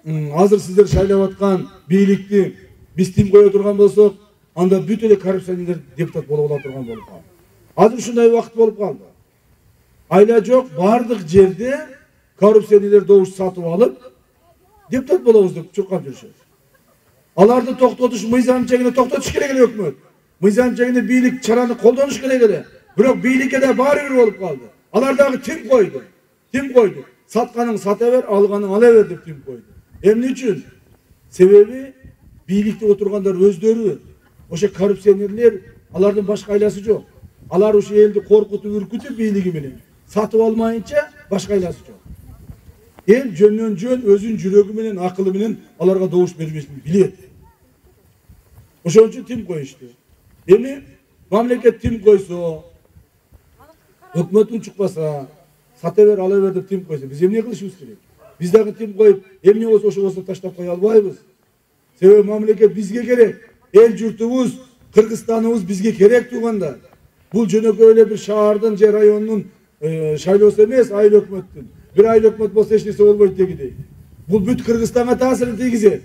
азыр сиздер шайлап аткан бийликти биз тим кое турган болсок, анда бүт эле коррупционерлер депутат болуп ала турган болуп калды. Азыр ушундай убакыт болуп калды. Айла жок, бардык жерде коррупционерлер добуш сатып алып, депутат болобуз деп чуркап жүрүшөт. Аларды токтотуш, мыйзам чегине токтотуш керек эле өкмөт. Мыйзам чегине бийлик чараны колдонуш керек эле. Бирок бийликке да баары бир болуп калды. Алар дагы тим койду. Тим койду. Сатканың сата бер, алганың ала бер деп тим койду. Эмне үчүн? Себеби бийликте отургандар өздөрү, ошо коррупционерлер, алардын башка айласы жок. Алар ушу элди коркутуп, үркүтүп бийлиги менен сатып алмайынча башка айласы жок. Эл жөндөн жөн өзүнүн жүрөгү менен, акылы менен аларга добуш бербешин билет. Ошон үчүн тим коюшту. Эми мамлекет тим койсо, өкмөтүн чукпаса, сата бер, ала бер деп тим койсо, биз эмне кылышыбыз керек? Биз дагы тим коюп, эмне болсо ошо болсо таштап кое албайбыз. Себеби мамлекет бизге керек. Эл журтубуз, Кыргызстаныбыз бизге керек туугандар. Бул жөнөкөй эле бир шаардын же райондун шайлоосу эмес, айыл өкмөттүн. Bir aylık mutlu болсо эч нерсе болбойт дегидей. Бул бүт Кыргызстанга таасирин тийгизет.